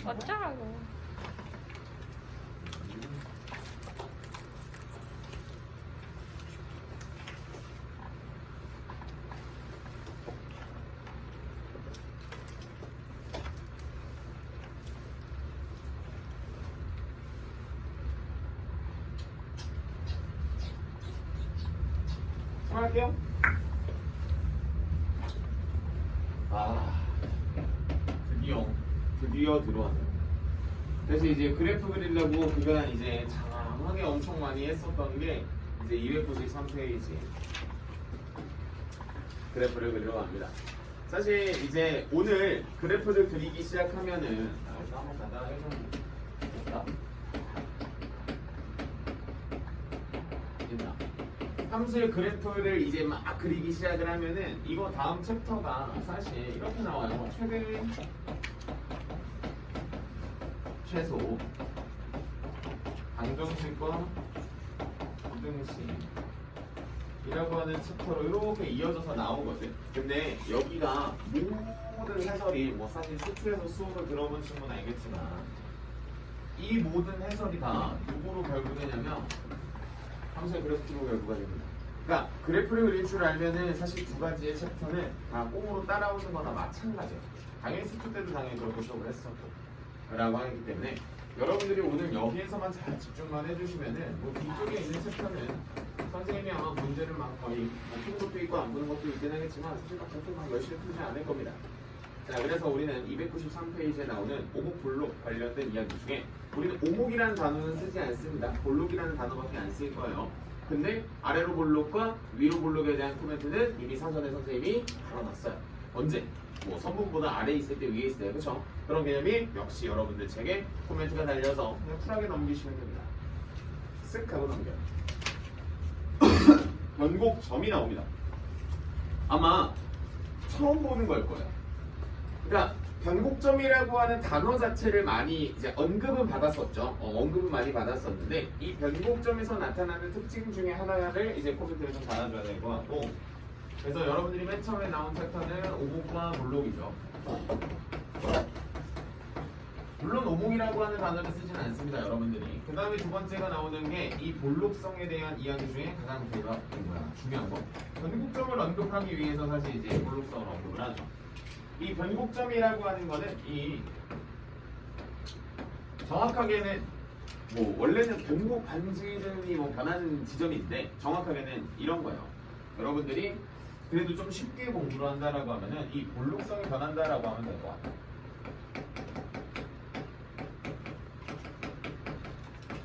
어쩌라고. 할게요. 드디어 들어왔네요. 그래서 이제 그래프 그리려고 그간 이제 장황하게 엄청 많이 했었던 게 이제 293페이지 그래프를 그리러 갑니다. 사실 이제 오늘 그래프를 그리기 시작하면은 한번 간단하게 좀 볼까? 됐나? 함수의 그래프를 이제 막 그리기 시작을 하면은 이거 다음 챕터가 사실 이렇게 나와요. 최대 최소 방정식과 부등식이라고 하는 챕터로 이렇게 이어져서 나오거든. 근데 여기가 모든 해설이 뭐 사실 수투에서 수업을 들어보신 분 알겠지만 이 모든 해설이 다 누구로 결부되냐면 함수의 그래프로 결부가 됩니다. 그러니까 그래프를 그릴 줄 알면은 사실 두 가지의 챕터는 다 꽁으로 따라오는 거나 마찬가지예요. 당연히 수투 때도 당연히 그렇게 수업을 했었고 라고 하기 때문에 여러분들이 오늘 여기에서만 잘 집중만 해주시면은 뭐 뒤쪽에 있는 챕터는 선생님이 아마 문제를 막 거의 푸는 것도 있고 안 푸는 것도 있긴 하겠지만 사실 막 열심히 풀지 않을 겁니다. 자, 그래서 우리는 293페이지에 나오는 오목 볼록 관련된 이야기 중에 우리는 오목이라는 단어는 쓰지 않습니다. 볼록이라는 단어밖에 안 쓸 거예요. 근데 아래로 볼록과 위로 볼록에 대한 코멘트는 이미 사전에 선생님이 달아놨어요. 언제? 뭐 선분보다 아래에 있을 때 위에 있을 때 그쵸? 그런 개념이 역시 여러분들 책에 코멘트가 달려서 그냥 쿨하게 넘기시면 됩니다. 쓱 하고 넘겨요. 변곡점이 나옵니다. 아마 처음 보는 걸 거예요. 그러니까 변곡점이라고 하는 단어 자체를 많이 이제 언급은 받았었죠. 언급은 많이 받았었는데 이 변곡점에서 나타나는 특징 중에 하나를 이제 코멘트를 좀 달아줘야 될 것 같고, 그래서 여러분들이 맨 처음에 나온 챕터는 오목과 볼록이죠. 물론 오목이라고 하는 단어를 쓰지는 않습니다, 여러분들이. 그 다음에 두 번째가 나오는 게 이 볼록성에 대한 이야기 중에 가장 중요한 거. 변곡점을 언급하기 위해서 사실 이제 볼록성을 언급을 하죠. 이 변곡점이라고 하는 거는 이 정확하게는 뭐 원래는 변곡 반지름이 뭐 변하는 지점인데 정확하게는 이런 거예요. 여러분들이 그래도 좀 쉽게 공부를 한다라고 하면은 이 볼록성이 변한다라고 하면 될 것 같아요.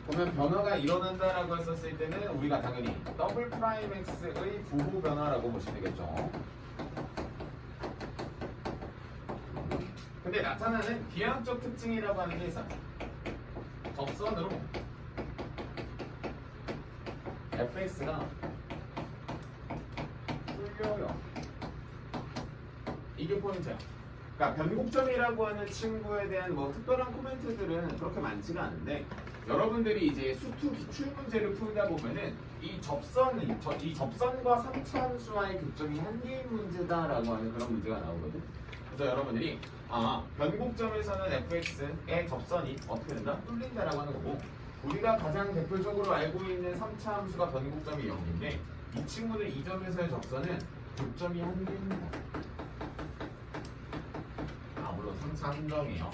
보면 변화가 일어난다라고 했었을 때는 우리가 당연히 더블 프라임 x의 부호 변화라고 보시면 되겠죠. 근데 나타나는 비하학적 특징이라고 하는 게 있어요. 접선으로 fx가 뚫려요. 이게 포인트야. 그러니까 변곡점이라고 하는 친구에 대한 뭐 특별한 코멘트들은 그렇게 많지가 않은데 여러분들이 이제 수투 기출 문제를 풀다 보면은 이 접선과 3차 함수와의 교점이 한 개인 문제다라고 하는 그런 문제가 나오거든. 그래서 여러분들이 변곡점에서는 fx의 접선이 어떻게 된다? 뚫린다라고 하는 거고, 우리가 가장 대표적으로 알고 있는 3차 함수가 변곡점이 0인데 이 친구들 이 점에서의 접선은 교점이 한 개입니다. 물론 3차 함정이에요.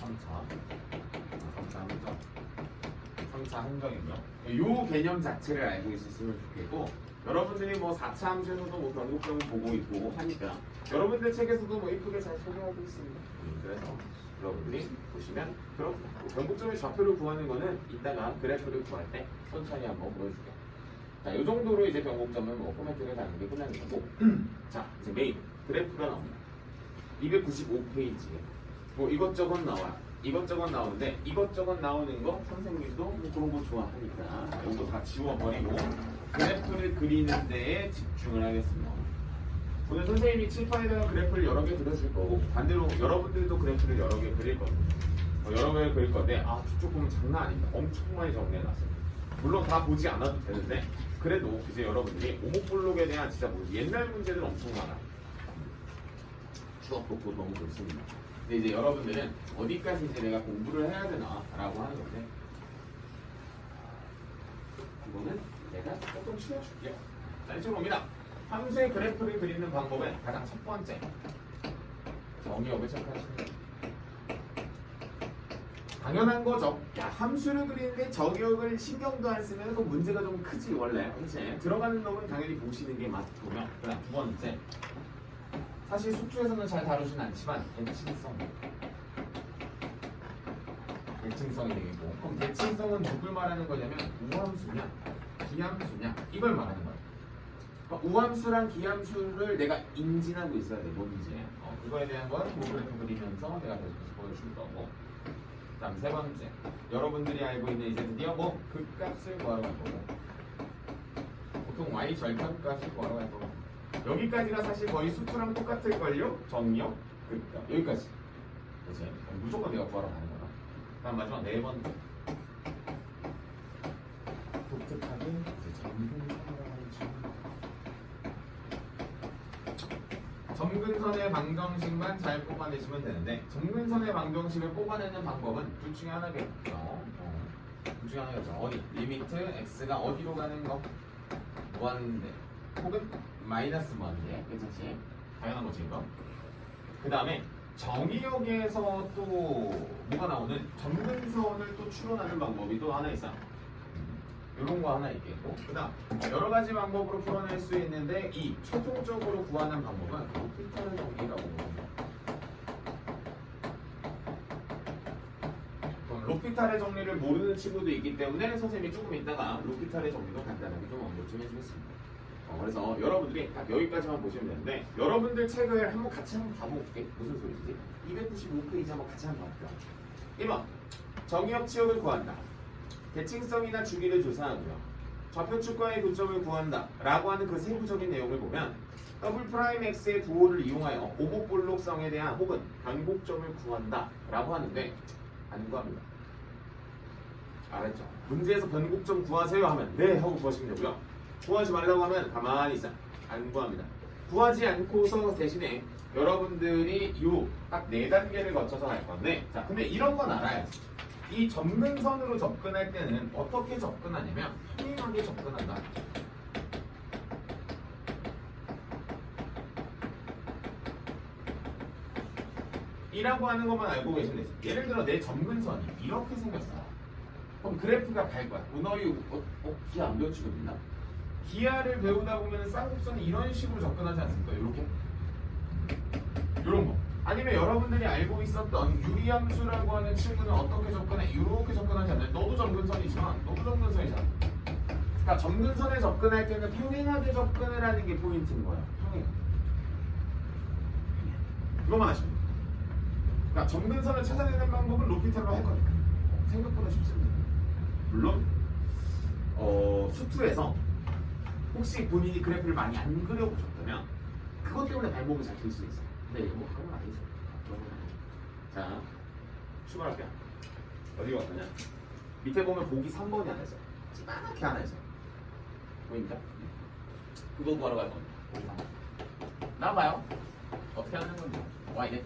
3차 함정이고요. 이 개념 자체를 알고 있었으면 좋겠고, 여러분들이 뭐 4차 함수에서도 뭐 변곡점을 보고 있고 하니까 여러분들 책에서도 뭐 이쁘게 잘 소개하고 있습니다. 그래서 여러분들이 보시면 그렇고, 변곡점의 좌표를 구하는 거는 이따가 그래프를 구할 때 천천히 한번 보여줄게요. 자, 이 정도로 이제 변곡점은 뭐 코멘트를 다는 게 끝나는 거고, 자, 이제 메인 그래프가 나옵니다. 295페이지에 뭐 이것저것 나와요. 이것저것 나오는데 이것저것 나오는 거 선생님도 뭐 그런 거 좋아하니까 이거 다 지워버리고 그래프를 그리는 데에 집중을 하겠습니다. 오늘 선생님이 칠판에다가 그래프를 여러 개 그려줄 거고, 반대로 여러분들도 그래프를 여러 개 그릴 겁니다. 여러 개 그릴 건데 뒤쪽 보면 장난 아닙니다. 엄청 많이 정리해놨어요. 물론 다 보지 않아도 되는데 그래도 이제 여러분들이 오목블록에 대한 진짜 뭐 옛날 문제들 엄청 많아요. 쭉 놓고 너무 좋습니다. 근데 이제 여러분들은 어디까지 이제 내가 공부를 해야 되나라고 하는 건데 이거는 내가 조금 치워줄게요. 자, 이쪽 봅니다. 함수의 그래프를 그리는 방법은 가장 첫 번째 정의역을 체크하시면 돼요. 당연한 거죠. 야, 함수를 그리는데 정의역을 신경도 안 쓰면 그 문제가 좀 크지 원래. 그렇지? 들어가는 놈은 당연히 보시는 게 맞고요. 그다음 두 번째, 사실 숙주에서는 잘 다루진 않지만 대칭성이 되겠고, 그럼 대칭성은 누굴 말하는 거냐면 우함수냐 기함수냐 이걸 말하는 거예요. 그러니까 우함수랑 기함수를 내가 인지하고 있어야 돼. 뭔지 그거에 대한 건 그래프 그리면서 내가 계속해서 보여줄 거고. 다음 세 번째, 여러분들이 알고 있는 이제 드디어 뭐 극값을 구하러 갈 거고, 보통 y 절편까지 구하러 갈 거고, 여기까지가 사실 거의 수투랑 똑같을걸요? 정의역, 극값 여기까지. 그렇지? 무조건 내가 구하러 가는 거다. 다음 마지막 네 번째, 독특하게 이제 점근선이라고 하는 친구. 점근선의 방정식만 잘 뽑아내시면 되는데, 점근선의 방정식을 뽑아내는 방법은 둘 중에 하나겠죠. 둘 중에 하나겠죠. 어디? 리미트 x가 어디로 가는 거? 무한대 혹은 마이너스 무한대. 괜찮지? 당연한 거지 이거. 그 다음에 정의역에서 또 뭐가 나오는 점근선을 또 추론하는 방법이 또 하나 있어. 이런 거 하나 있겠고, 그 다음 여러 가지 방법으로 풀어낼 수 있는데 이 최종적으로 구하는 방법은 로피탈의 정리라고 합니다. 로피탈의 정리를 모르는 친구도 있기 때문에 선생님이 조금 이따가 로피탈의 정리도 간단하게 좀 언급 좀 해주겠습니다. 그래서 여러분들이 딱 여기까지만 보시면 되는데, 여러분들 책을 한번 같이 한번 봐볼게. 무슨 소리지? 295페이지 한번 같이 한번 봐볼게요. 1번 정의역 치역을 구한다. 대칭성이나 주기를 조사하고요. 좌표축과의 교점을 구한다 라고 하는 그 세부적인 내용을 보면 W'X의 부호를 이용하여 오목볼록성에 대한 혹은 변곡점을 구한다 라고 하는데 안 구합니다. 알았죠? 문제에서 변곡점 구하세요 하면 네 하고 구하시면 되고요. 구하지 말라고 하면 가만히 있어. 안 구합니다. 구하지 않고서 대신에 여러분들이 요 딱 4단계를 거쳐서 갈 건데, 자 근데 이런 건 알아야지. 이 점근선으로 접근할 때는 어떻게 접근하냐면 평행하게 접근한다. 이라고 하는 것만 알고 계시면 되지. 예를 들어 내 점근선이 이렇게 생겼어. 그럼 그래프가 갈 거야. 너희 기하 안 배우치고 있나? 기하를 배우다 보면 쌍곡선이 이런 식으로 접근하지 않습니까? 이렇게? 이런 거. 아니면 여러분들이 알고 있었던 유리함수라고 하는 친구는 어떻게 접근해? 이렇게 접근하지 않나요? 너도 점근선이지만 너도 점근선이잖아. 그러니까 점근선에 접근할 때는 평행하게 접근을 하는 게 포인트인 거야. 평행. 이것만 하시면 돼요. 그러니까 점근선을 찾아내는 방법은 로피탈로 할 거니까 생각보다 쉽습니다. 물론 수투에서 혹시 본인이 그래프를 많이 안 그려보셨다면 그것 때문에 발목을 잘 들 수 있어요. 근데 뭐 그런 건 아니죠. 자, 출발할게요. 어디 갔느냐? 밑에 보면 보기 3번이 하나 있어요. 찌만하게 하나 있어요. 보입니까? 그거 구하러 갈 겁니다. 보기 3번. 나와봐요. 어떻게 하는 건지. y는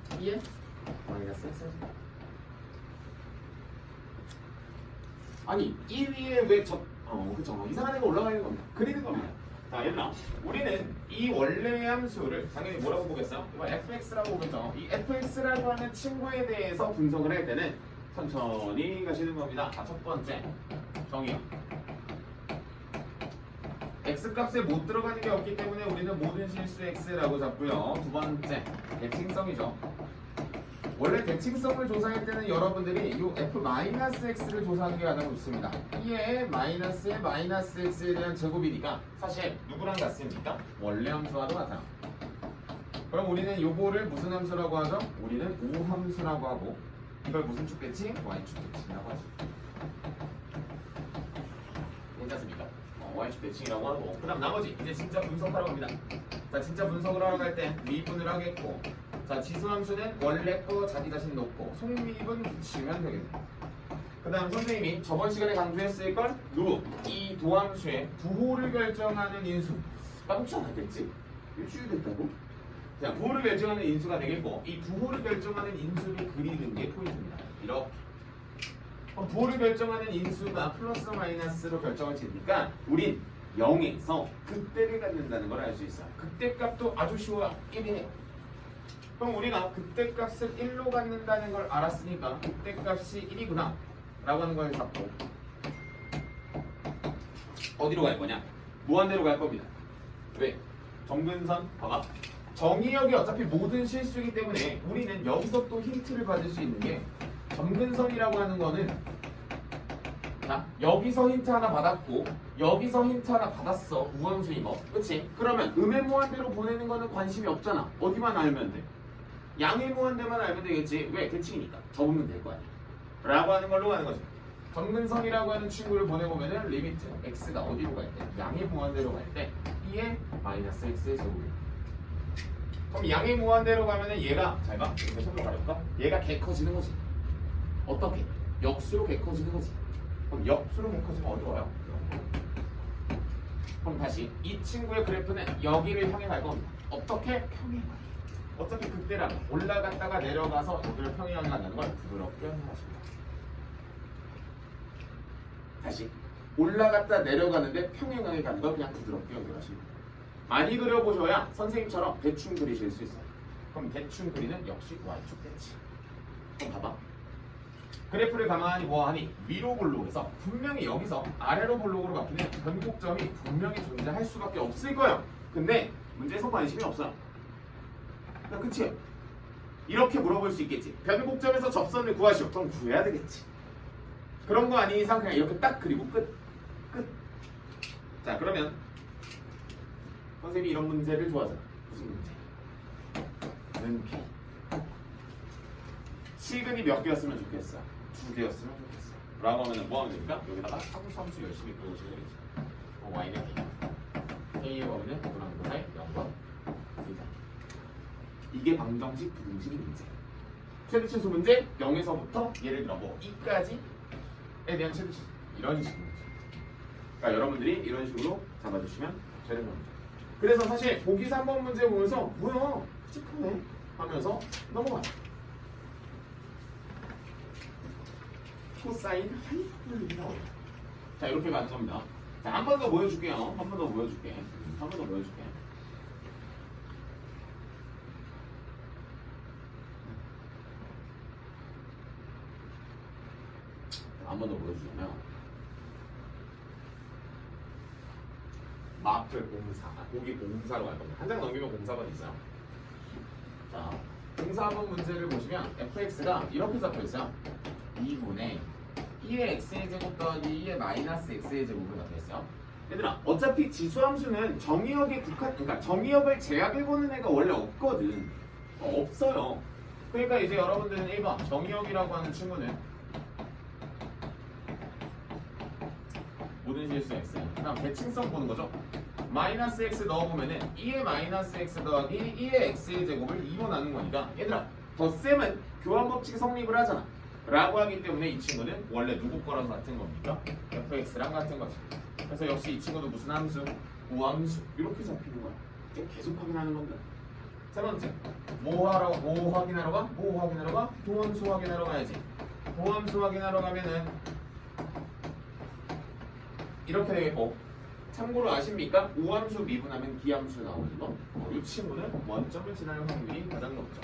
2에 마이너스 x. 아니 1위에 왜 그쵸, 이상한 애가 올라가 있는 겁니다. 그리는 겁니다. 자, 얘들아, 우리는 이 원래의 함수를 당연히 뭐라고 보겠어요? 이거 fx라고 보겠죠. 이 fx라고 하는 친구에 대해서 분석을 할 때는 천천히 가시는 겁니다. 자, 첫 번째 정의요. x값에 못 들어가는 게 없기 때문에 우리는 모든 실수 x라고 잡고요. 두 번째 대칭성이죠. 원래 대칭성을 조사할 때는 여러분들이 이 f-x를 조사하는 게 가장 좋습니다. 2의 마이너스의 마이너스 x에 대한 제곱이니까 사실 누구랑 같습니까? 원래 함수와도 같아요. 그럼 우리는 요거를 무슨 함수라고 하죠? 우리는 우함수라고 하고, 이걸 무슨 축대칭? y축 대칭이라고 하죠. 괜찮습니까? y축 대칭이라고 하고, 그 다음 나머지 이제 진짜 분석하러 갑니다. 자, 진짜 분석을 하러 갈 때 미분을 하겠고, 자, 지수함수는 원래 거 자기 자신 놓고 속미분 붙이면 되겠네요. 그 다음 선생님이 저번 시간에 강조했을걸? 이 도함수의 부호를 결정하는 인수. 깜짝 놀랐겠지? 일주일 됐다고? 자, 부호를 결정하는 인수가 되겠고 이 부호를 결정하는 인수를 그리는 게 포인트입니다. 이렇게. 그럼 부호를 결정하는 인수가 플러스 마이너스로 결정을 지니까 우린 0에서 극대를 갖는다는 걸 알 수 있어요. 극대값도 아주 쉬워요. 1이에요. 그럼 우리가 극대값을 1로 갖는다는 걸 알았으니까 극대값이 1이구나 라고 하는 걸 잡고 어디로 갈 거냐? 무한대로 갈 겁니다. 왜? 정근선 봐봐. 정의역이 어차피 모든 실수이기 때문에 우리는 여기서 또 힌트를 받을 수 있는 게 점근선이라고 하는 거는 자, 여기서 힌트 하나 받았고 여기서 힌트 하나 받았어. 우함수인 거. 그치? 그러면 음의 무한대로 보내는 거는 관심이 없잖아. 어디만 알면 돼? 양의 무한대만 알면 되겠지. 왜? 대칭이니까. 접으면 될 거 아니야. 라고 하는 걸로 가는 거죠. 점근선이라고 하는 친구를 보내보면은 리미트 x가 어디로 갈 때? 양의 무한대로 갈 때 2의 마이너스 x의 제곱이 그럼 양의 무한대로 가면은 얘가 잘 봐. 이렇게 손으로 가려볼까? 얘가 개 커지는 거지. 어떻게? 역수로 개 커지는 거지. 그럼 역수로 개 커지면 어디로 와요? 그럼 다시 이 친구의 그래프는 여기를 향해 갈 겁니다. 어떻게? 평행하게. 어차피 그때라면 올라갔다가 내려가서 여기를 평행하게 간다는 걸 부드럽게 하십니다. 다시 올라갔다 내려가는데 평행하게 가는 걸 그냥 부드럽게 연결하십니다. 많이 그려보셔야 선생님처럼 대충 그리실 수 있어요. 그럼 대충 그리는 역시 Y축 대칭. 그럼 봐봐. 그래프를 가만히 보아하니 위로 볼록에서 분명히 여기서 아래로 볼록으로 바뀌는 변곡점이 분명히 존재할 수밖에 없을 거예요. 근데 문제에서 관심이 없어요. 그냥 끝이에요. 이렇게 물어볼 수 있겠지. 변곡점에서 접선을 구하시오. 그럼 구해야 되겠지. 그런 거 아닌 이상 그냥 이렇게 딱 그리고 끝. 자, 그러면 선생님이 이런 문제를 좋아하잖아. 무슨 문제? 은피. 시근이 몇 개였으면 좋겠어? 2개였으면 좋겠어. 라고 하면 뭐 하면 됩니까? 여기다가 사구함수 열심히 배우시면 되지. y는 k의 범위는 고등항도사의 0번 이다. 이게 방정식 부등식 문제. 최대치수 문제 0에서부터 예를 들어 뭐 2까지에 대한 최대치수 이런 식으로. 그러니까 여러분들이 이런 식으로 잡아주시면 되는 겁니다. 그래서 사실 보기 3번 문제 보면서 뭐야 찝하네 하면서 넘어가요. 코사인 하이퍼볼이 나와요. 자, 이렇게 가는 겁니다. 자, 한 번 더 보여줄게요. 한 번 더 보여줄게. 한 번 더 보여줄게. 한 번 더 보여주자면 마플 공사, 거기 공사로 갈 겁니다. 한 장 넘기면 공사번 있어요. 자, 공사번 문제를 보시면 fx가 이렇게 잡혀 있어요. 2분의 2의 x의 제곱 더하기 2의 마이너스 x의 제곱으로 잡혀 있어요. 얘들아, 어차피 지수함수는 정의역에 그러니까 정의역을 제약을 보는 애가 원래 없거든. 없어요. 그러니까 이제 여러분들은 1번 정의역이라고 하는 친구는 모든 실수 x. 그다음 대칭성 보는 거죠. 마이너스 x 넣어보면은 2의 마이너스 x 더하기 2의 x의 제곱을 2로 나눈 거니까 얘들아 덧셈은 교환 법칙이 성립을 하잖아. 라고 하기 때문에 이 친구는 원래 누구 거랑 같은 겁니까? fx랑 같은 거지. 그래서 역시 이 친구도 무슨 함수? 우함수. 이렇게 잡히는 거야. 계속 확인하는 겁니다. 세 번째, 뭐 확인하러 가? 뭐 확인하러 가? 도함수 확인하러 가야지. 도함수 확인하러 가면은 이렇게 되겠고, 참고로 아십니까? 우함수 미분하면 기함수 나오는 거. 이 친구는 원점을 지날 확률이 가장 높죠.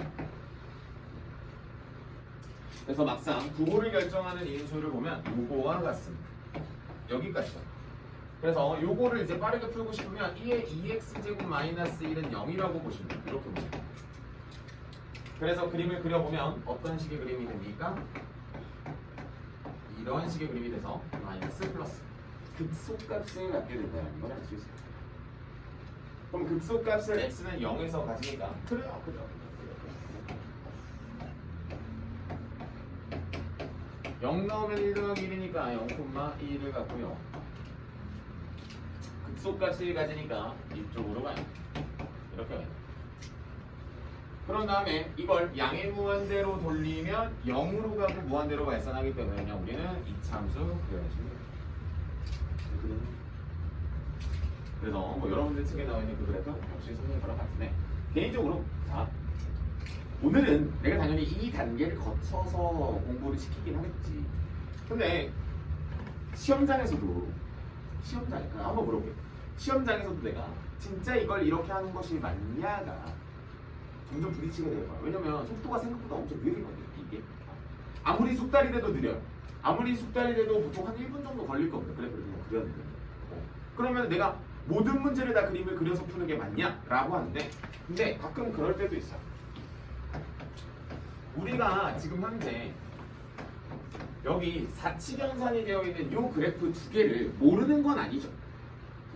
그래서 막상 부호를 결정하는 인수를 보면 요거와 같습니다. 여기까지죠. 그래서 요거를 이제 빠르게 풀고 싶으면 2의 2x제곱 마이너스 1은 0이라고 보시면 돼요. 이렇게 보시면 돼요. 그래서 그림을 그려보면 어떤 식의 그림이 됩니까? 이런 식의 그림이 돼서 마이너스 플러스 극소값을 갖게 된다는 걸 알 수 있어요. 그럼 극소값을 x는 0에서 가지니까 그래요. 0 넣으면 1 더하기 1이니까 0,1을 갖고요. 극소값을 가지니까 이쪽으로 가요. 이렇게 가요. 그런 다음에 이걸 양의 무한대로 돌리면 0으로 가고 무한대로 발산하기 때문에 그냥 우리는 이차함수 그려주시면 돼요. 그래서 뭐 여러분들 책에 나와 있는 그 그래프 역시 선생님 거랑 같은데 개인적으로 자 오늘은 내가 당연히 이 단계를 거쳐서 공부를 시키긴 하겠지. 근데 시험장에서도 한번 물어볼게. 시험장에서도 내가 진짜 이걸 이렇게 하는 것이 맞냐가 점점 부딪히게 될 거야. 왜냐면 속도가 생각보다 엄청 느리거든 이게. 아무리 속달이 돼도 느려요. 아무리 속달이 돼도 보통 한 1분 정도 걸릴 겁니다. 그래 그냥 그려야 되는 그러면 내가 모든 문제를 다 그림을 그려서 푸는 게 맞냐라고 하는데 근데 가끔 그럴 때도 있어. 우리가 지금 현재 여기 사칙연산이 되어 있는 요 그래프 두 개를 모르는 건 아니죠.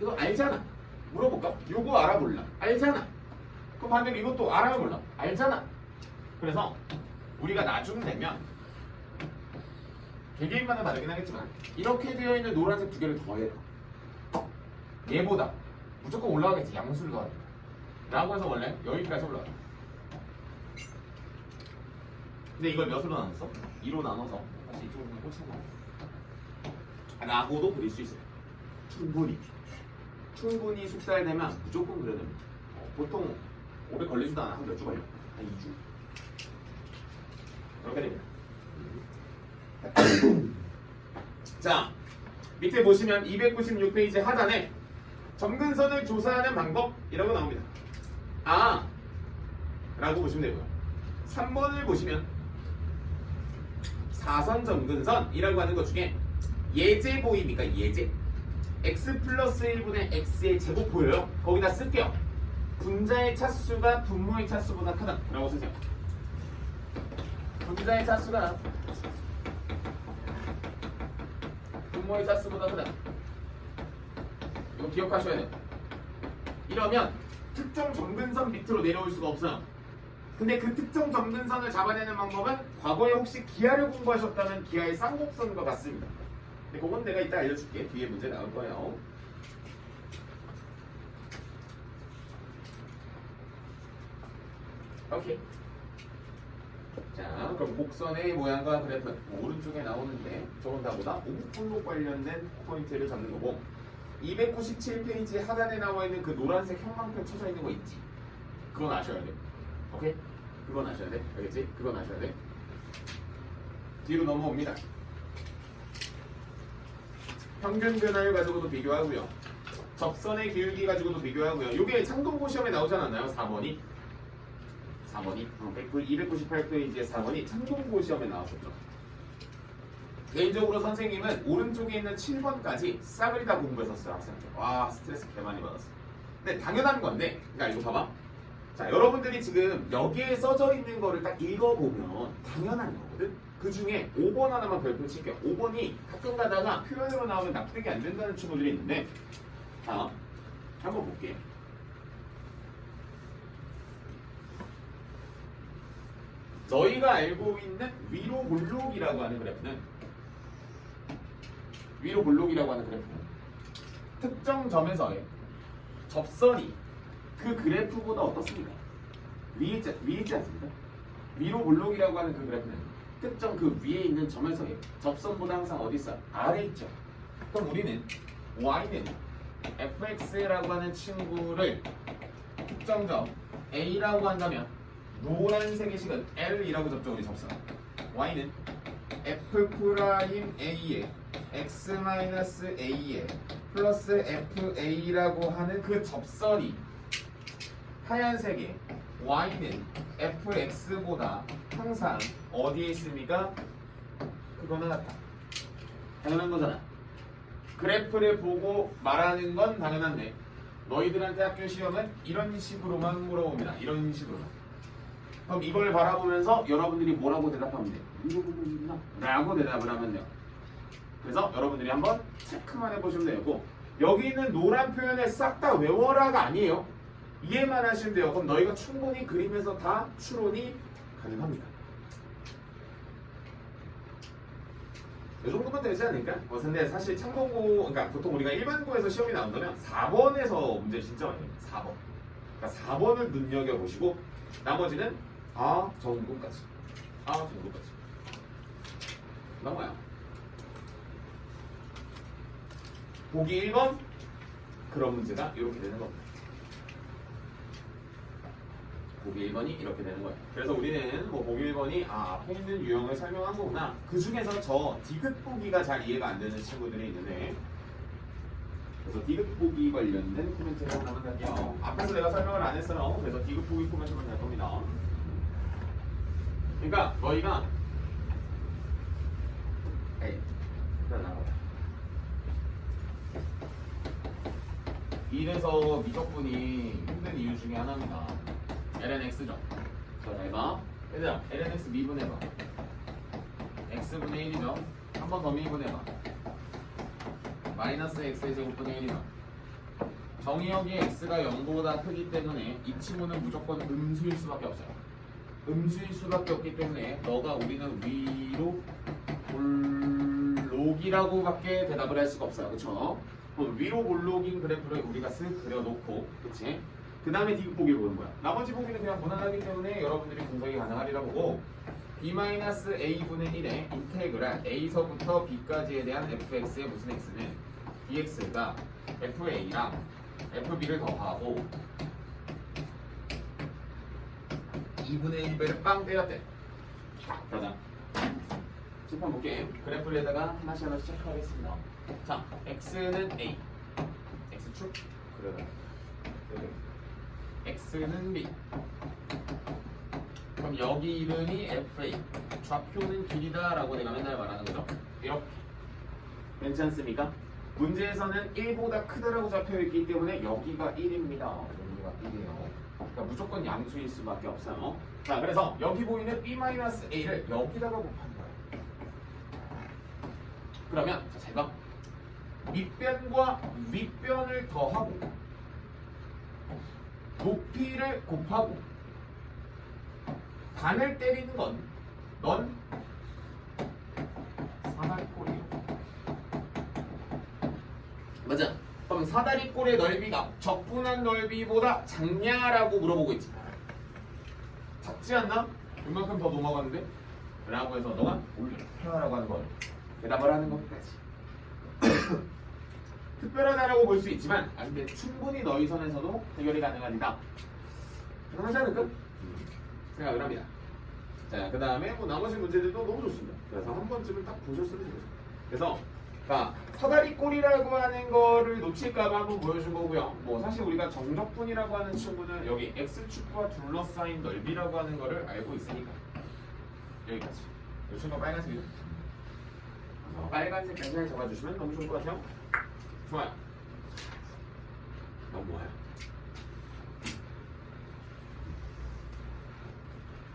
이거 알잖아. 물어볼까? 요거 알아 몰라? 알잖아. 그럼 반대로 이것도 알아 몰라? 알잖아. 그래서 우리가 나중 되면 개개인마다 다르긴 하겠지만 이렇게 되어 있는 노란색 두 개를 더해라. 얘보다 무조건 올라가겠지. 양수를 더하니까. 라고 해서 원래 여기까지 올라가. 근데 이걸 몇으로 나눴어? 2로 나눠서 다시 이쪽으로 그냥 꽂혀놔. 라고도 그릴 수 있어요. 충분히 숙달되면 무조건 그려야 됩니다. 보통 오래 걸리지도 않아. 한 몇 주 걸려? 한 2주. 그렇게 됩니다. 자, 밑에 보시면 296페이지 하단에 점근선을 조사하는 방법이라고 나옵니다. 아! 라고 보시면 되고요. 3번을 보시면 사선 점근선이라고 하는 것 중에 예제 보입니까? 예제. x 플러스 1분의 x의 제곱 보여요? 거기다 쓸게요. 분자의 차수가 분모의 차수보다 크다 라고 쓰세요. 분자의 차수가 분모의 차수보다 크다. 이거 기억하셔야 돼요. 이러면 특정 점근선 밑으로 내려올 수가 없어요. 근데 그 특정 점근선을 잡아내는 방법은 과거에 혹시 기하를 공부하셨다면 기하의 쌍곡선과 같습니다. 근데 그건 내가 이따 알려줄게. 뒤에 문제 나올 거예요. 오케이. 자, 그럼 곡선의 모양과 그래프 오른쪽에 나오는데 저건 다보다 오분로 관련된 포인트를 잡는 거고 297페이지 하단에 나와 있는 그 노란색 형광펜 쳐져 있는 거 있지? 그건 아셔야 돼. 오케이? 그건 아셔야 돼. 알겠지? 그건 아셔야 돼. 뒤로 넘어옵니다. 평균 변화율 가지고도 비교하고요. 접선의 기울기 가지고도 비교하고요. 이게 창동고 시험에 나오지 않았나요? 4번이? 298페이지의 4번이 창동고 시험에 나왔었죠. 개인적으로 선생님은 오른쪽에 있는 7번까지 싸그리 다 공부했었어요. 학생들. 와, 스트레스 개 많이 받았어. 근데 당연한 건데, 그러니까 이거 봐봐. 자, 여러분들이 지금 여기에 써져 있는 거를 딱 읽어보면 당연한 거거든. 그 중에 5번 하나만 별표 칠게요. 5번이 가끔 가다가 표현으로 나오면 납득이 안 된다는 친구들이 있는데, 자, 한번 볼게요. 저희가 알고 있는 위로 볼록이라고 하는 그래프는 특정 점에서의 접선이 그 그래프보다 어떻습니까? 위에 있지 않습니까? 위로 볼록이라고 하는 그 그래프는 특정 그 위에 있는 점에서의 접선보다 항상 어디 있어요? 아래 있죠. 그럼 우리는 y는 fx라고 하는 친구를 특정 점 a라고 한다면 노란색의 식은 L이라고 접죠. 우리 접선 Y는 F'A에 X-A에 플러스 FA라고 하는 그 접선이 하얀색의 Y는 FX보다 항상 어디에 있습니까? 그거는 같다. 당연한 거잖아. 그래프를 보고 말하는 건 당연한데 너희들한테 학교 시험은 이런 식으로만 물어봅니다. 이런 식으로만. 그럼 이걸 바라보면서 여러분들이 뭐라고 대답하면 돼요? 이거 보면 라고 대답을 하면 돼요. 그래서 여러분들이 한번 체크만 해보시면 되고 여기 있는 노란 표현을 싹 다 외워라가 아니에요. 이해만 하시면 돼요. 그럼 너희가 충분히 그림에서 다 추론이 가능합니다. 이 정도면 되지 않을까? 근데 사실 참고고, 그러니까 보통 우리가 일반고에서 시험이 나온다면 4번에서 문제 진짜 많이 해요. 4번. 그러니까 4번을 눈여겨보시고 나머지는 정도까지. 정도까지. 넘어요. 보기 1번 그런 문제가 이렇게 되는 겁니다. 보기 1번이 이렇게 되는 거예요. 그래서 우리는 뭐 보기 1번이 앞에 있는 유형을 설명한 거구나. 그 중에서 저 디귿 보기가 잘 이해가 안 되는 친구들이 있는데, 그래서 디귿 보기 관련된 코멘트를 하나만 할게요. 앞에서 내가 설명을 안 했어요. 그래서 디귿 보기 코멘트만 할 겁니다. 그러니까 너희가 일단 나가자. 이래서 미적분이 힘든 이유 중에 하나입니다. lnx죠. 자, 내가 얘들아 lnx 미분해봐. x분의 1이죠. 한 번 더 미분해봐. 마이너스 x의 제곱분의 1이죠. 정의역이 x가 0보다 크기 때문에 이 친구는 무조건 음수일 수밖에 없어요. 음수일 수밖에 없기 때문에 너가 우리는 위로 볼록이라고밖에 대답을 할 수가 없어요. 그쵸? 위로 볼록인 그래프를 우리가 쓱 그려놓고, 그치? 그 다음에 디귿 보기를 보는 거야. 나머지 보기는 그냥 무난하기 때문에 여러분들이 분석이 가능하리라 보고, b-a분의 1의 인테그랄 a서부터 b까지에 대한 fx의 무슨 x는 dx가 fa랑 fb를 더하고 2분의 1배를 빵 때렸대. 가자. 칠판 볼게. 그래프에다가 하나씩 체크하겠습니다. 자, x는 a, x축 그려라. x는 b. 그럼 여기 이름이 fa, 좌표는 길이다라고 내가 맨날 말하는 거죠. 이렇게. 괜찮습니까? 문제에서는 1보다 크다라고 잡혀있기 때문에 여기가 1입니다. 여기가 1이에요. 그러니까 무조건 양수일 수밖에 없어요. 자, 그래서 여기 보이는 b-a를 여기다가 곱하는 거예요. 그러면 자, 제가 밑변과 윗변을 더하고 높이를 곱하고 반을 때리는 건 넌 사다리꼴이에요. 맞아. 그럼 사다리꼴의 넓이가 적분한 넓이보다 작냐라고 물어보고 있지. 작지 않나? 이만큼 더 넘어가는데? 라고 해서 너가 올려라고 하는 걸 대답을 하는 것까지. 특별하다라고 볼 수 있지만, 근데 충분히 너희 선에서도 해결이 가능하다. 가능하지 않을까? 생각을 합니다. 자, 그 다음에 뭐 나머지 문제들도 너무 좋습니다. 그래서 한 번쯤은 딱 보셨으면 좋겠어요. 그래서 사다리꼴이라고 하는 거를 놓칠까봐 한번 보여준 거고요. 뭐 사실 우리가 정적분이라고 하는 친구는 여기 x축과 둘러싸인 넓이라고 하는 거를 알고 있으니까 여기까지. 이 친구가 빨간색이죠. 빨간색 간단히 적어주시면 너무 좋을 것 같아요. 좋아요. 너무 좋아요.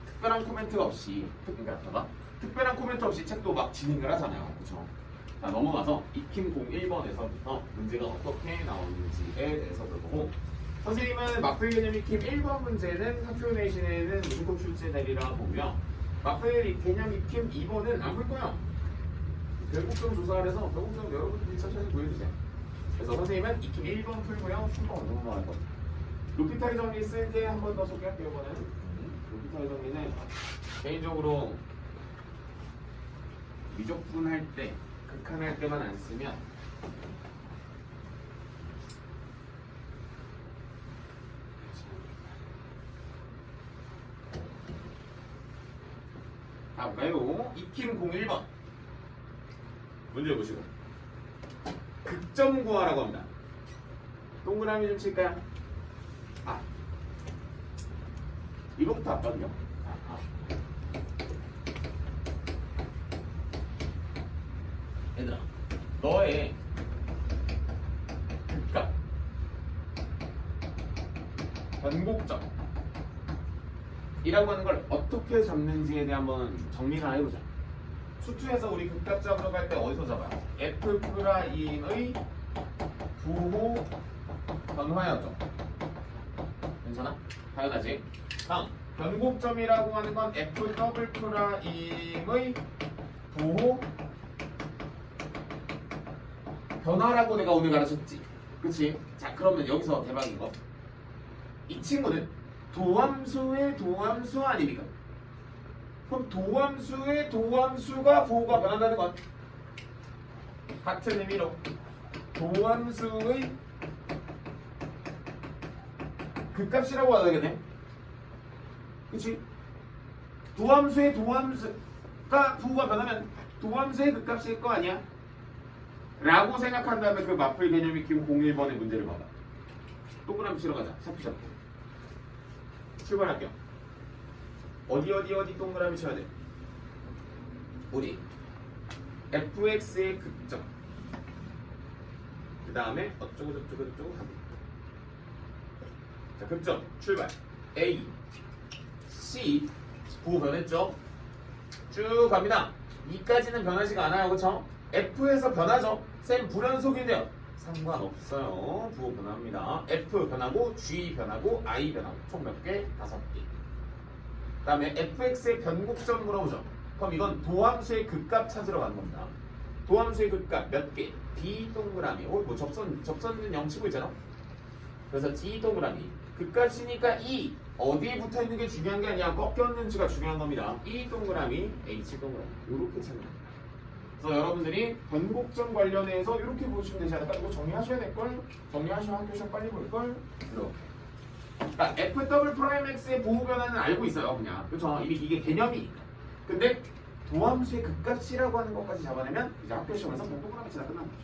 특별한 코멘트 없이, 그러니까 특별한 코멘트 없이 책도 막 진행을 하잖아요. 그렇죠? 자, 넘어가서 익힘 01번에서부터 문제가 어떻게 나오는지에 대해서 들어보고, 선생님은 막대 개념 익힘 1번 문제는 학교 내신에는 무조건 출제되리라 보고요. 막대 개념 익힘 2번은 안 풀 거예요. 결국점 조사를 해서 결국점 여러분들이 천천히 보여주세요. 그래서 선생님은 익힘 1번 풀고요. 3번 넘어갈 겁니다. 루피타이 정리 쓸 때 한 번 더 소개할게요. 이번에는 루피타이 정리는 개인적으로 미적분할 때, 극한할 때만 안 쓰면 자, 볼까요? 익힘 01번 문제 보시고 극점 구하라고 합니다. 동그라미 좀 칠까요? 이거부터 아까든요. 얘들아, 너의 극값 변곡점 이라고 하는 걸 어떻게 잡는지에 대해 한번 정리를 해보자. 수투에서 우리 극값 잡으러 갈 때 어디서 잡아요? F 프라임의 부호 변화였죠. 괜찮아? 당연하지? 다음, 변곡점이라고 하는 건 F 더블 프라임의 부호 변화라고 내가 오늘 가르쳤지. 그치? 자, 그러면 여기서 대박인 거. 이 친구는 도함수의 도함수 아닙니까? 그럼 도함수의 도함수가 부호가 변한다는 건 같은 의미로 도함수의 극값이라고 하겠네. 그치? 도함수의 도함수가 부호가 변하면 도함수의 극값일 거 아니야? 라고 생각한다면 그 마플 개념이 기본 01번의 문제를 봐봐. 동그라미 치러 가자. 샤프샤프. 출발할게요. 어디 동그라미 쳐야 돼? 우리 fx의 극점. 그 다음에 어쩌고 저쩌고 하기. 자, 극점 출발. A, C 부호 변했죠? 쭉 갑니다. 2까지는 변하지가 않아요, 그렇죠? F에서 변하죠. 쌤 불연속인데요. 상관없어요. 부호 변합니다. F 변하고 G 변하고 I 변하고 총 몇 개? 5개. 그 다음에 fx의 변곡점 물어보죠. 그럼 이건 도함수의 극값 찾으러 가는 겁니다. 도함수의 극값 몇 개? D 동그라미. 뭐 접선은 0 치고 있잖아. 그래서 D 동그라미. 극값이니까 E 어디에 붙어 있는 게 중요한 게 아니야. 꺾였는지가 중요한 겁니다. E 동그라미, H 동그라미. 이렇게 찾는 겁니다. 그래서 여러분들이 변곡점 관련해서 이렇게 보시면 되지 않을까? 이거 정리하셔야 될걸? 정리하셔야 학교 시험 빨리 볼걸? 이렇게. 그러니까 f 더블 프라임 x의 보호 변화는 알고 있어요, 그냥. 그렇죠? 이미 이게 개념이니까. 근데 도함수의 극값이라고 하는 것까지 잡아내면 이제 학교 시험에서 동그라미 치다 끝나는 거죠.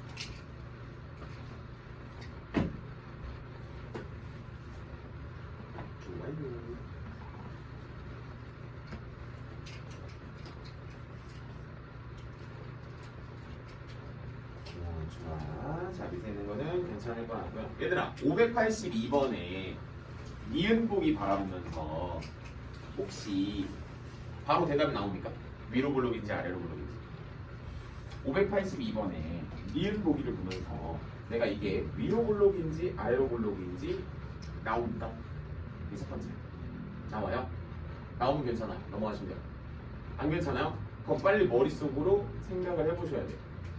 좋아. 자, 밑에 있는 거는 괜찮을 것 같고요. 얘들아, 582번에 니은보기 바라보면서 혹시 바로 대답이 나옵니까? 위로 블록인지 아래로 블록인지. 582번에 니은보기를 보면서 내가 이게 위로 블록인지 아래로 블록인지 나옵니까? 이게 첫 번째. 나와요? 나오면 괜찮아요. 넘어가시면 돼요. 안 괜찮아요? 그럼 빨리 머릿속으로 생각을 해보셔야 돼요.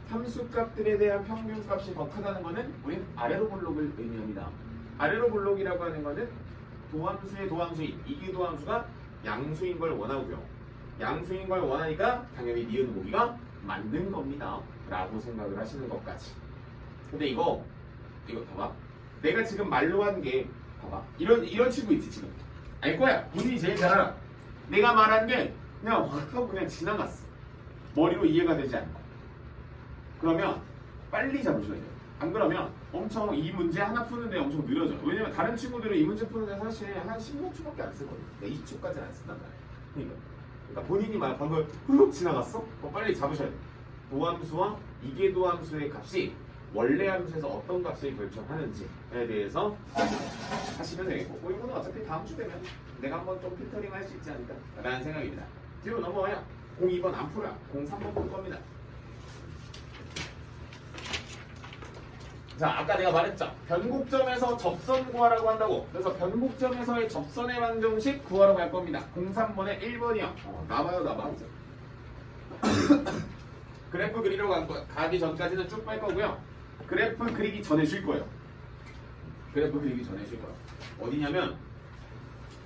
함수값들에 대한 평균값이 더 크다는 것은 우린 아래로 블록을 의미합니다. 아래로 블록이라고 하는 것은 도함수의 도함수인 이기도함수가 양수인 걸 원하고요. 양수인 걸 원하니까 당연히 니은 보기가 맞는 겁니다. 라고 생각을 하시는 것까지. 근데 이거 봐봐. 내가 지금 말로 한 게 봐봐. 이런 친구 있지 지금. 알 거야. 본인이 제일 잘 알아. 내가 말한 게 그냥 확 하고 그냥 지나갔어. 머리로 이해가 되지 않고. 그러면 빨리 잡으셔야 돼요. 안 그러면 엄청 이 문제 하나 푸는데 엄청 느려져요. 왜냐면 다른 친구들은 이 문제 푸는데 사실 한 10몇 초밖에 안 쓰거든요. 20초까지는 안 쓴단 말이에요. 그러니까 본인이 막 방금 훅 지나갔어? 그럼 빨리 잡으셔야 돼요. 도함수와 이계도함수의 값이 원래 함수에서 어떤 값을 결정하는지에 대해서 하시면 되겠고 이거는 어차피 다음 주 되면 내가 한번 좀 필터링 할 수 있지 않을까 라는 생각입니다. 뒤로 넘어와요. 02번 안 풀어요. 03번 볼 겁니다. 자, 아까 내가 말했죠. 변곡점에서 접선 구하라고 한다고. 그래서 변곡점에서의 접선의 방정식 구하라고 할 겁니다. 03번에 1번이요. 나봐요. 그래프 그리러 가기 전까지는 쭉 뺄 거고요. 그래프 그리기 전에 쉴 거예요. 그래프 그리기 전에 쉴 거예요. 어디냐면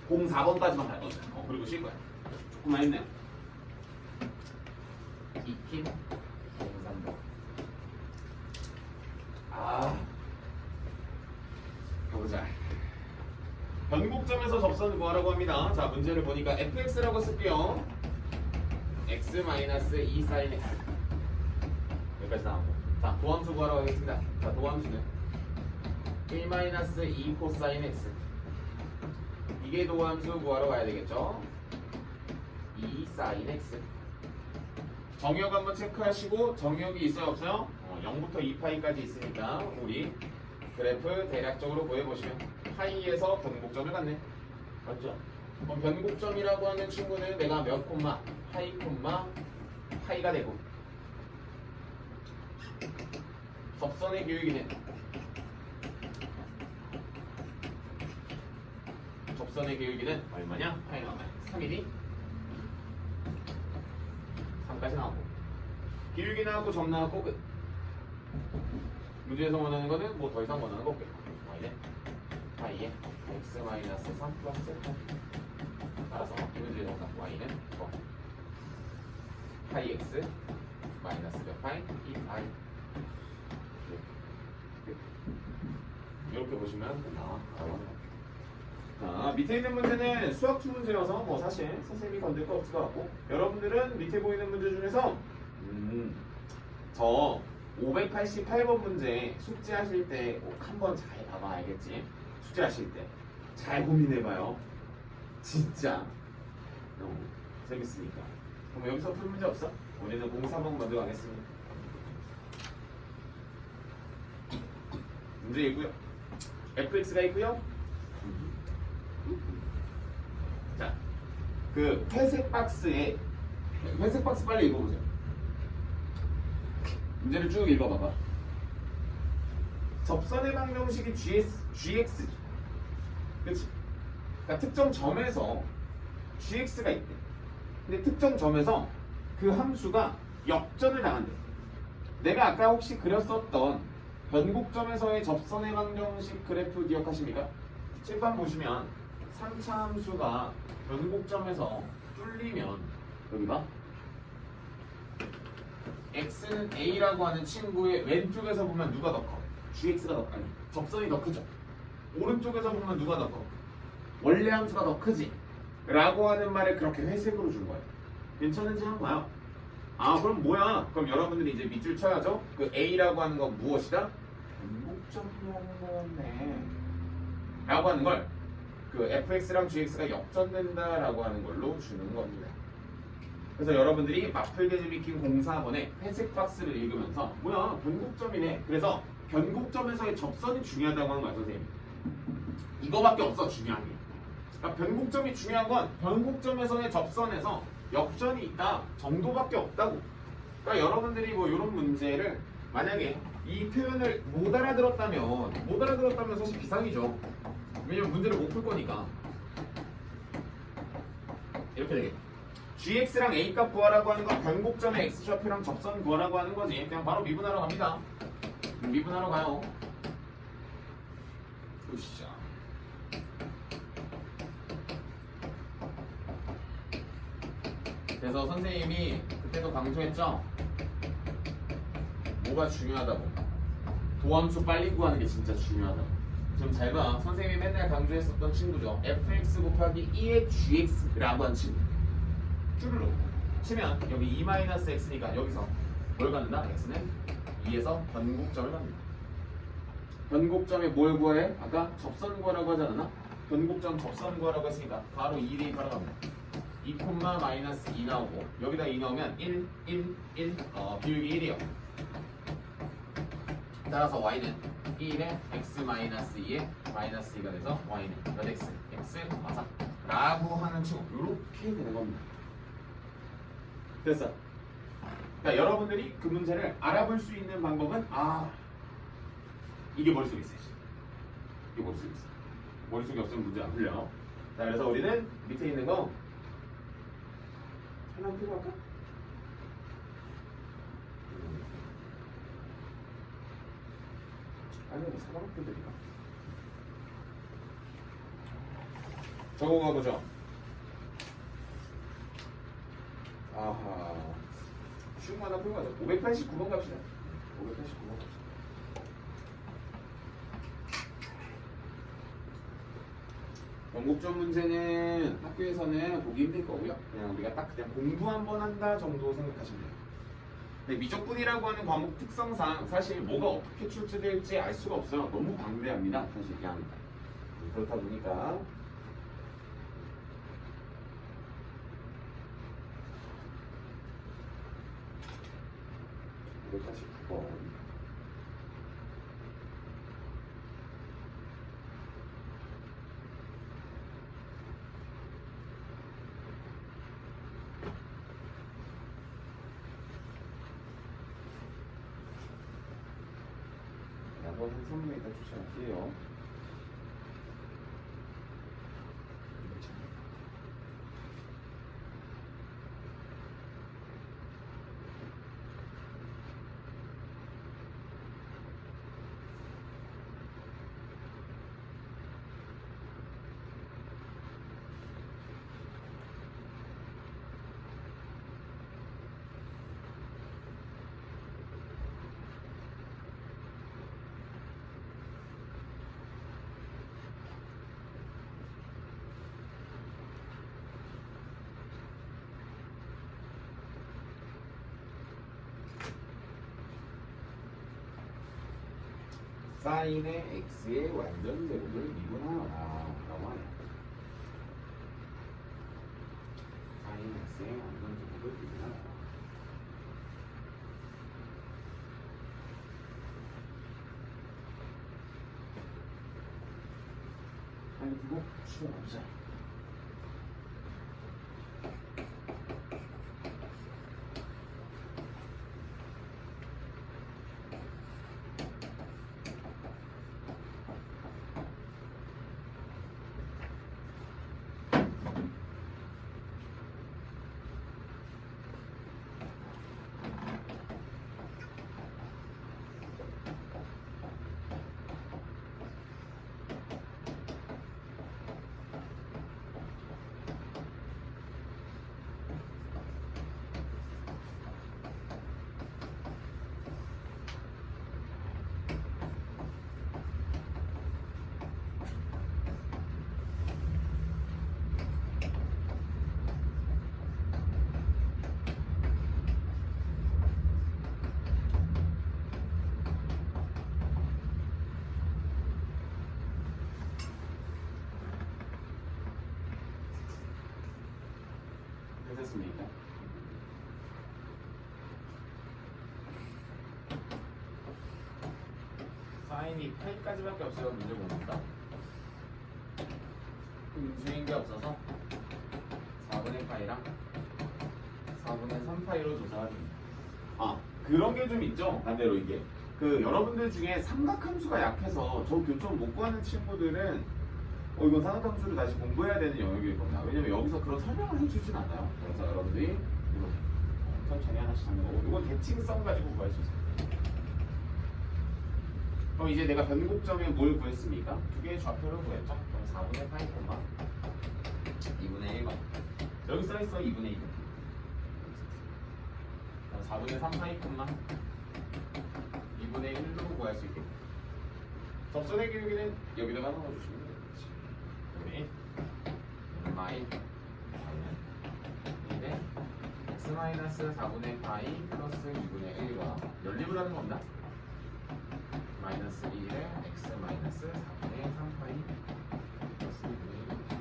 04번까지만 갈 거예요. 그리고 쉴 거예요. 조금만 했네요. 익힘 03번. 보자. 변곡점에서 접선을 구하라고 합니다. 자, 문제를 보니까 fx라고 쓸게요. x-2 sin x 여기까지 나오고. 자, 도함수 구하라고 하겠습니다. 자, 도함수는 1-2 cosine x 이게 도함수 구하러 가야 되겠죠. 2 sin x 정역 한번 체크하시고 정역이 있어요 없어요? 0부터 2파이까지 있으니까 우리 그래프 대략적으로 보여보시면 파이에서 변곡점을 갖네. 맞죠? 그럼 변곡점이라고 하는 친구는 내가 몇 콤마? 파이 콤마 파이가 되고 접선의 교육이네. 접선의 교육이는 얼마냐? 파이가 얼마야? 3이니? 3까지 나오고 기울기 나왔고 점 나왔고 끝. 문제에서 원하는 거는 뭐 더 이상 원하는 거 없겠고 y는 y에 x-3 플러스 따라서 이 문제의 정답 y는 파이 x 마이너스 몇 파이? 2파이 이렇게 보시면 나와. 자, 밑에 있는 문제는 수학 2 문제여서 뭐 사실 선생님이 건들 거 없을 것 같고 여러분들은 밑에 보이는 문제 중에서 저 588번 문제 숙제하실 때 꼭 한번 잘 봐봐 알겠지? 숙제하실 때 잘 고민해봐요. 진짜 재밌으니까. 그럼 여기서 풀 문제 없어? 우리는 공사 한번 먼저 가겠습니다. 문제 있고요. fx가 있고요. 자, 그 회색 박스에 회색 박스 빨리 읽어보세요. 문제를 쭉 읽어봐봐. 접선의 방정식이 gx죠. 그렇지? 그러니까 특정 점에서 gx가 있대. 근데 특정 점에서 그 함수가 역전을 당한대. 내가 아까 혹시 그렸었던 변곡점에서의 접선의 방정식 그래프 기억하십니까? 칠판 보시면 3차 함수가 변곡점에서 뚫리면 여기 봐. x는 a라고 하는 친구의 왼쪽에서 보면 누가 더 커? gx가 더 커. 아니, 접선이 더 크죠. 오른쪽에서 보면 누가 더 커? 원래 함수가 더 크지? 라고 하는 말을 그렇게 회색으로 준 거예요. 괜찮은지 한번 봐요. 아 그럼 뭐야? 그럼 여러분들이 이제 밑줄 쳐야죠. 그 a라고 하는 건 무엇이다? 변곡점이라는 거였네 라고 하는 걸 그 fx랑 gx가 역전된다라고 하는 걸로 주는 겁니다. 그래서 여러분들이 맞풀게 재밌긴 04번에 회색 박스를 읽으면서 뭐야 변곡점이네. 그래서 변곡점에서의 접선이 중요하다고 하는 거야 선생님. 이거밖에 없어 중요한 게. 그러니까 변곡점이 중요한 건 변곡점에서의 접선에서 역전이 있다 정도밖에 없다고. 그러니까 여러분들이 뭐 이런 문제를 만약에 이 표현을 못 알아들었다면 사실 비상이죠. 왜냐면 문제를 못 풀 거니까. 이렇게 되겠다. gx랑 a값 구하라고 하는 건 변곡점의 x좌표랑 접선 구하라고 하는 거지. 그냥 바로 미분하러 갑니다. 미분하러 가요. 보시죠. 그래서 선생님이 그때도 강조했죠. 뭐가 중요하다고? 도함수 빨리 구하는 게 진짜 중요하다고. 좀 잘 봐. 선생님이 맨날 강조했었던 친구죠. fx 곱하기 2의 gx라고 한 친구. 쭈르륵 치면 여기 2-x니까 여기서 뭘 갖는다? x는 2에서 변곡점을 갖는다. 변곡점에 뭘 구해? 아까 접선 구하라고 하지 않았나? 변곡점 접선 구하라고 했으니까 바로 2 대입하러 갑니다. 2, 마이너스 2 나오고 여기다 2 넣으면 1, 비율이 1이요. 따라서 y는 1에 x-2에 마이너스 2가 돼서 y는 몇 x? x 맞아 라고 하는 친구. 이렇게 되는 겁니다. 됐어. 그러니까 여러분들이 그 문제를 알아볼 수 있는 방법은 이게 머릿속에 있어야지. 이게 머릿속에 있어. 머릿속에 없으면 문제 안 풀려. 자, 그래서 우리는 밑에 있는 거 하나 풀고 할까? 아니, 사방 풀들이가 적어 가보죠. 아하. 쉬운 거 하나 풀고 가죠. 589번 갑시다. 589번 갑시다. 변곡점 문제는 학교에서는 보기 힘들 거고요. 그냥 우리가 딱 그냥 공부 한번 한다 정도 생각하시면 돼요. 근데 미적분이라고 하는 과목 특성상 사실 뭐가 어떻게 출제될지 알 수가 없어요. 너무 방대합니다. 사실 그냥 그렇다 보니까 다시 9번. 한번 한 3분에 이따 추천할게요. 사인의 x의 완전 제곱을 미분하여라 라고 하네. 사인 x의 완전 제곱을 미분하여라. 아니 그거 수업 없어요. 됐습니까? 사인이 8까지밖에 없어요. 문제 봅니다. 인수인 게 없어서 4분의 파이랑 4분의 3파이로 조사합니다. 아, 그런 게 좀 있죠. 반대로 이게 여러분들 중에 삼각함수가 약해서 저 교점 못 구하는 친구들은 이건 삼각함수를 다시 공부해야 되는 영역일 겁니다. 왜냐면 여기서 그런 설명을 해주진 않아요. 그래서 여러분들이 이거 천천히 하나씩 잡는 거고, 이건 대칭성 가지고 구할 수 있어요. 그럼 이제 내가 변곡점에 뭘 구했습니까? 두 개의 좌표를 구했죠. 그럼 4분의 파이 콤마 2분의 1번. 여기 써있어 2분의 2번. 4분의 3 파이 콤마 2분의 1로 구할 수 있겠고, 접선의 기울기는 여기다가 넣어주시면 돼요. 우리 마이 파이는 1에 x-4분의 파이 플러스 2분의 1과 연립을 하는 겁니다. 마이너스 1에 x-4분의 3파이 플러스 2분의 1.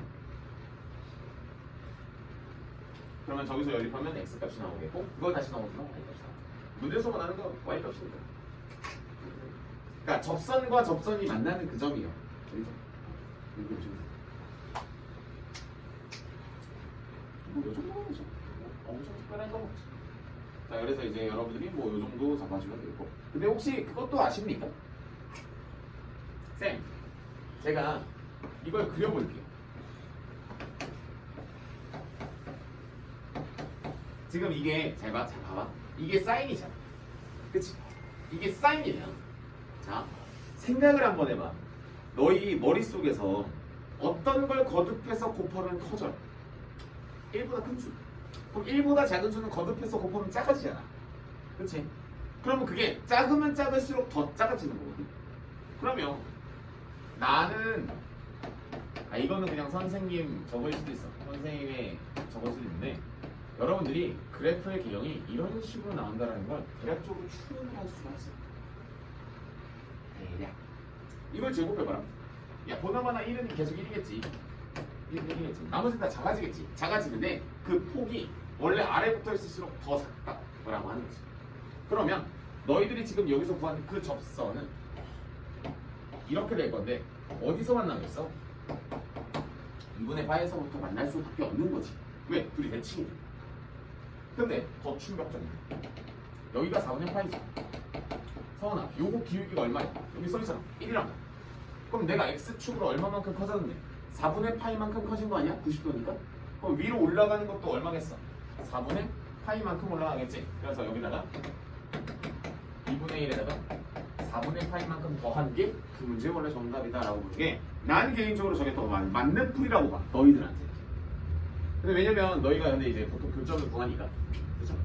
그러면 저기서 연립하면 x 값이 나오겠고, 그걸 다시 넣어주면 y 값이 나옵니다. 문제에서 원하는 건 y 값입니다. 그러니까 접선과 접선이 만나는 그 점이요. 그죠? 이거 지금 요 정도는 되죠. 엄청 특별한 건 없지. 자, 그래서 이제 여러분들이 요 정도 잡아주면 되고. 근데 혹시 그것도 아십니까? 쌤, 제가 이걸 그려볼게요. 지금 이게 잘 봐봐. 이게 사인이잖아. 그치? 이게 사인이면, 자, 생각을 한번 해봐. 너희 머릿속에서 어떤 걸 거듭해서 곱하면 커져요? 1보다 큰 수. 그럼 1보다 작은 수는 거듭해서 곱하면 작아지잖아. 그치? 그러면 그게 작으면 작을수록 더 작아지는 거거든. 그러면 나는 이거는 그냥 선생님 적을 수도 있어. 선생님의 적을 수도 있는데, 여러분들이 그래프의 개형이 이런 식으로 나온다는 걸 대략적으로 추론을 할 수가 있어요. 대략. 이걸 제곱해봐라. 야, 보나마나 1은 계속 1이겠지. 1이겠지. 나머지는 다 작아지겠지. 작아지는데 그 폭이 원래 아래 붙어 있을수록 더 작다라고 하는 거지. 그러면 너희들이 지금 여기서 구한 그 접선은 이렇게 될 건데 어디서 만나겠어? 2분의 파에서부터 만날 수밖에 없는 거지. 왜? 둘이 대칭이니까. 근데 더 충격적인 게 여기가 4분의 파이지. 서원아, 요거 기울기가 얼마야? 여기 써있잖아. 1이란. 그럼 내가 x축으로 얼마만큼 커졌는데 4분의 파이만큼 커진 거 아니야? 90도니까? 그럼 위로 올라가는 것도 얼마겠어? 4분의 파이만큼 올라가겠지? 그래서 여기다가 2분의 1에다가 4분의 파이만큼 더한 게 그 문제의 원래 정답이다 라고 보는 게, 난 개인적으로 저게 더 맞는 풀이라고 봐, 너희들한테. 근데 왜냐면 너희가 근데 이제 보통 교점을 구하니까, 그죠?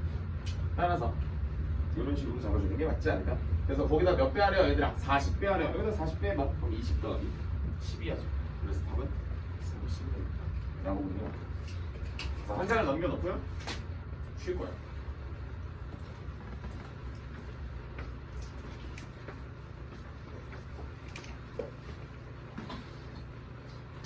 따라서 이런 식으로 잡아주는 게 맞지 않을까? 그래서 거기다 몇 배 하려 얘들아? 40배 하려. 여기다 40배 막 20 더하기 12하죠. 그래서 답은 30라고 보는 거. 한 장을 넘겨놓고요. 쉴 거야.